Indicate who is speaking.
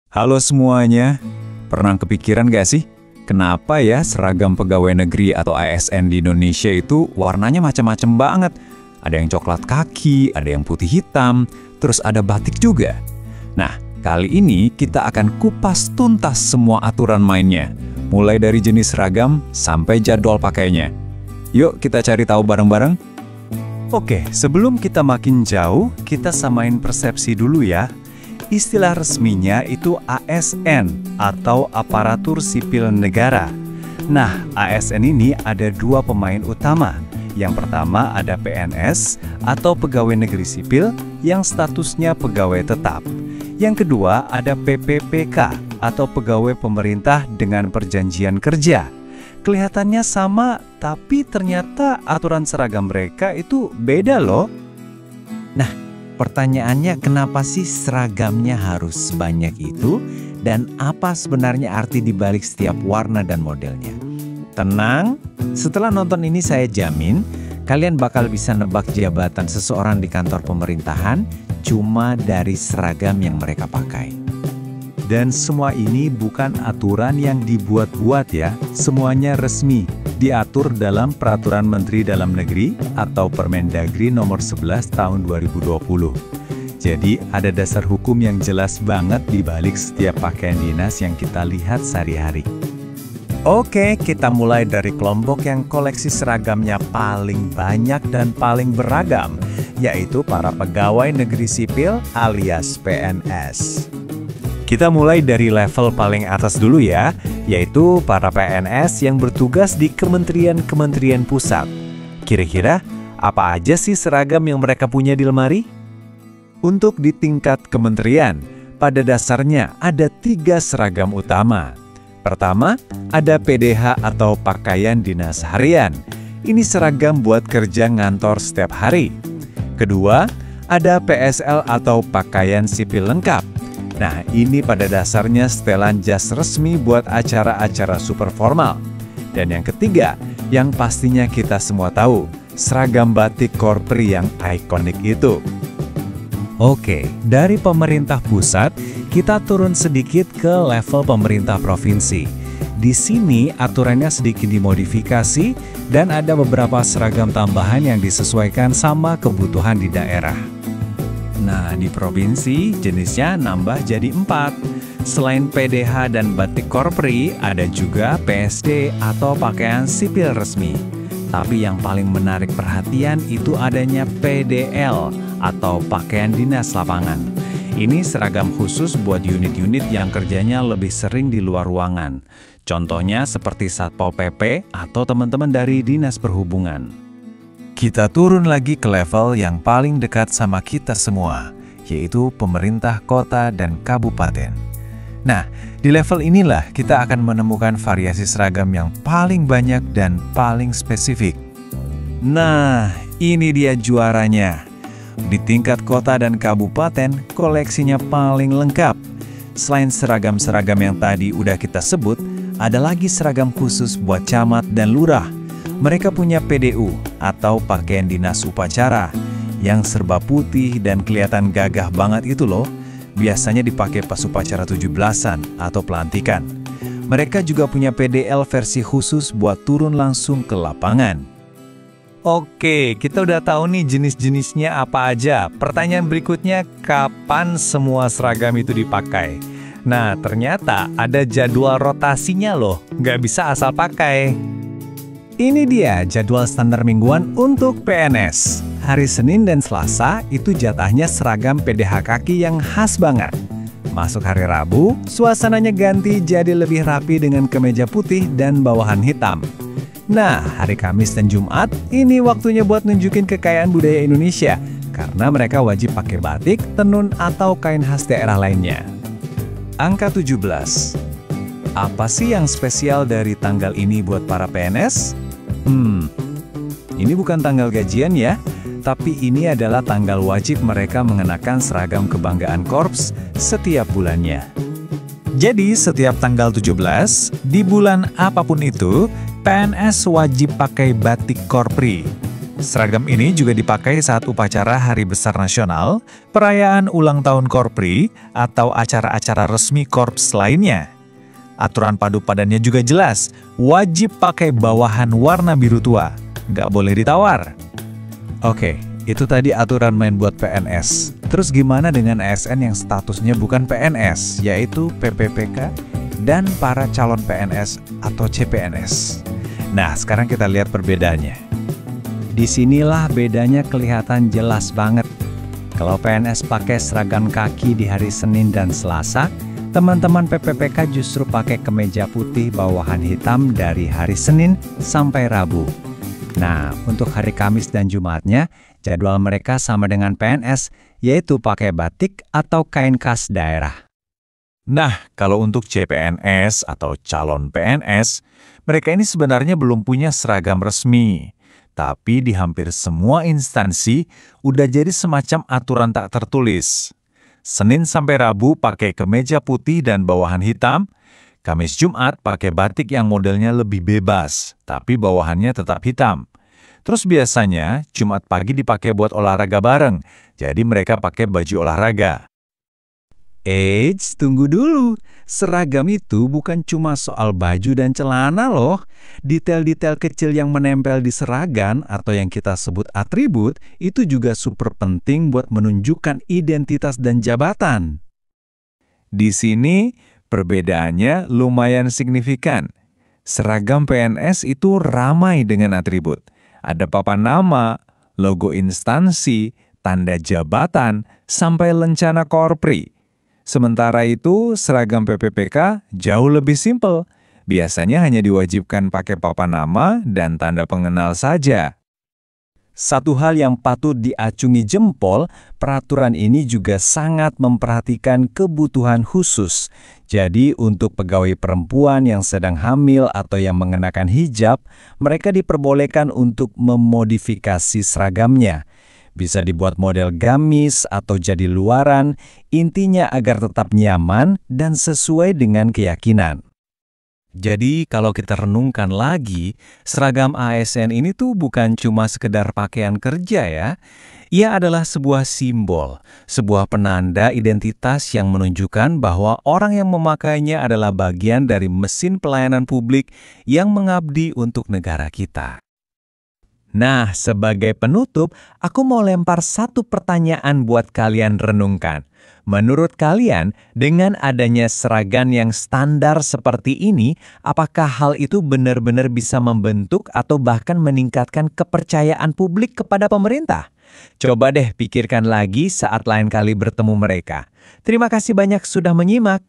Speaker 1: Halo semuanya, pernah kepikiran gak sih? Kenapa ya seragam pegawai negeri atau ASN di Indonesia itu warnanya macam-macam banget? Ada yang coklat kaki, ada yang putih hitam, terus ada batik juga. Nah, kali ini kita akan kupas tuntas semua aturan mainnya, mulai dari jenis seragam sampai jadwal pakainya. Yuk kita cari tahu bareng-bareng.
Speaker 2: Oke, sebelum kita makin jauh, kita samain persepsi dulu ya. Istilah resminya itu ASN atau Aparatur Sipil Negara. Nah, ASN ini ada dua pemain utama. Yang pertama ada PNS atau Pegawai Negeri Sipil yang statusnya pegawai tetap. Yang kedua ada PPPK atau Pegawai Pemerintah dengan Perjanjian Kerja. Kelihatannya sama, tapi ternyata aturan seragam mereka itu beda loh.
Speaker 3: Nah, pertanyaannya kenapa sih seragamnya harus sebanyak itu? Dan apa sebenarnya arti dibalik setiap warna dan modelnya? Tenang, setelah nonton ini saya jamin kalian bakal bisa nebak jabatan seseorang di kantor pemerintahan cuma dari seragam yang mereka pakai.
Speaker 2: Dan semua ini bukan aturan yang dibuat-buat ya, semuanya resmi, diatur dalam Peraturan Menteri Dalam Negeri atau Permendagri nomor 11 tahun 2020. Jadi ada dasar hukum yang jelas banget di balik setiap pakaian dinas yang kita lihat sehari-hari. Oke, kita mulai dari kelompok yang koleksi seragamnya paling banyak dan paling beragam, yaitu para pegawai negeri sipil alias PNS. Kita mulai dari level paling atas dulu ya, yaitu para PNS yang bertugas di kementerian-kementerian pusat. Kira-kira apa aja sih seragam yang mereka punya di lemari? Untuk di tingkat kementerian, pada dasarnya ada 3 seragam utama. Pertama, ada PDH atau pakaian dinas harian. Ini seragam buat kerja ngantor setiap hari. Kedua, ada PSL atau pakaian sipil lengkap. Nah, ini pada dasarnya setelan jas resmi buat acara-acara super formal. Dan yang ketiga, yang pastinya kita semua tahu, seragam batik korpri yang ikonik itu. Oke, dari pemerintah pusat, kita turun sedikit ke level pemerintah provinsi. Di sini aturannya sedikit dimodifikasi dan ada beberapa seragam tambahan yang disesuaikan sama kebutuhan di daerah. Nah, di provinsi jenisnya nambah jadi 4. Selain PDH dan batik korpri, ada juga PSD atau pakaian sipil resmi. Tapi yang paling menarik perhatian itu adanya PDL atau pakaian dinas lapangan. Ini seragam khusus buat unit-unit yang kerjanya lebih sering di luar ruangan. Contohnya seperti Satpol PP atau teman-teman dari Dinas Perhubungan. Kita turun lagi ke level yang paling dekat sama kita semua, yaitu pemerintah kota dan kabupaten. Nah, di level inilah kita akan menemukan variasi seragam yang paling banyak dan paling spesifik. Nah, ini dia juaranya. Di tingkat kota dan kabupaten, koleksinya paling lengkap. Selain seragam-seragam yang tadi udah kita sebut, ada lagi seragam khusus buat camat dan lurah. Mereka punya PDU atau pakaian dinas upacara yang serba putih dan kelihatan gagah banget itu loh. Biasanya dipakai pas upacara 17-an atau pelantikan. Mereka juga punya PDL versi khusus buat turun langsung ke lapangan. Oke, kita udah tahu nih jenis-jenisnya apa aja. Pertanyaan berikutnya, kapan semua seragam itu dipakai? Nah, ternyata ada jadwal rotasinya loh, nggak bisa asal pakai. Ini dia jadwal standar mingguan untuk PNS. Hari Senin dan Selasa itu jatahnya seragam PDH kaki yang khas banget. Masuk hari Rabu, suasananya ganti jadi lebih rapi dengan kemeja putih dan bawahan hitam. Nah, hari Kamis dan Jumat ini waktunya buat nunjukin kekayaan budaya Indonesia karena mereka wajib pakai batik, tenun, atau kain khas daerah lainnya. Angka 17. Apa sih yang spesial dari tanggal ini buat para PNS? Ini bukan tanggal gajian ya, tapi ini adalah tanggal wajib mereka mengenakan seragam kebanggaan korps setiap bulannya. Jadi setiap tanggal 17, di bulan apapun itu, PNS wajib pakai batik korpri. Seragam ini juga dipakai saat upacara Hari Besar Nasional, perayaan ulang tahun Korpri, atau acara-acara resmi korps lainnya. Aturan padu padannya juga jelas, wajib pakai bawahan warna biru tua, nggak boleh ditawar.
Speaker 3: Oke, itu tadi aturan main buat PNS. Terus gimana dengan ASN yang statusnya bukan PNS, yaitu PPPK dan para calon PNS atau CPNS? Nah, sekarang kita lihat perbedaannya. Disinilah bedanya kelihatan jelas banget. Kalau PNS pakai seragam kaki di hari Senin dan Selasa, teman-teman PPPK justru pakai kemeja putih bawahan hitam dari hari Senin sampai Rabu. Nah, untuk hari Kamis dan Jumatnya, jadwal mereka sama dengan PNS, yaitu pakai batik atau kain khas daerah.
Speaker 2: Nah, kalau untuk CPNS atau calon PNS, mereka ini sebenarnya belum punya seragam resmi. Tapi di hampir semua instansi udah jadi semacam aturan tak tertulis. Senin sampai Rabu pakai kemeja putih dan bawahan hitam, Kamis Jumat pakai batik yang modelnya lebih bebas, tapi bawahannya tetap hitam. Terus biasanya Jumat pagi dipakai buat olahraga bareng, jadi mereka pakai baju olahraga.
Speaker 3: Eits, tunggu dulu. Seragam itu bukan cuma soal baju dan celana loh. Detail-detail kecil yang menempel di seragam atau yang kita sebut atribut itu juga super penting buat menunjukkan identitas dan jabatan.
Speaker 2: Di sini perbedaannya lumayan signifikan. Seragam PNS itu ramai dengan atribut. Ada papan nama, logo instansi, tanda jabatan, sampai lencana Korpri. Sementara itu, seragam PPPK jauh lebih simpel. Biasanya hanya diwajibkan pakai papan nama dan tanda pengenal saja.
Speaker 3: Satu hal yang patut diacungi jempol, peraturan ini juga sangat memperhatikan kebutuhan khusus. Jadi untuk pegawai perempuan yang sedang hamil atau yang mengenakan hijab, mereka diperbolehkan untuk memodifikasi seragamnya. Bisa dibuat model gamis atau jadi luaran, intinya agar tetap nyaman dan sesuai dengan keyakinan. Jadi kalau kita renungkan lagi, seragam ASN ini tuh bukan cuma sekedar pakaian kerja ya. Ia adalah sebuah simbol, sebuah penanda identitas yang menunjukkan bahwa orang yang memakainya adalah bagian dari mesin pelayanan publik yang mengabdi untuk negara kita. Nah, sebagai penutup, aku mau lempar satu pertanyaan buat kalian renungkan. Menurut kalian, dengan adanya seragam yang standar seperti ini, apakah hal itu benar-benar bisa membentuk atau bahkan meningkatkan kepercayaan publik kepada pemerintah? Coba deh pikirkan lagi saat lain kali bertemu mereka. Terima kasih banyak sudah menyimak.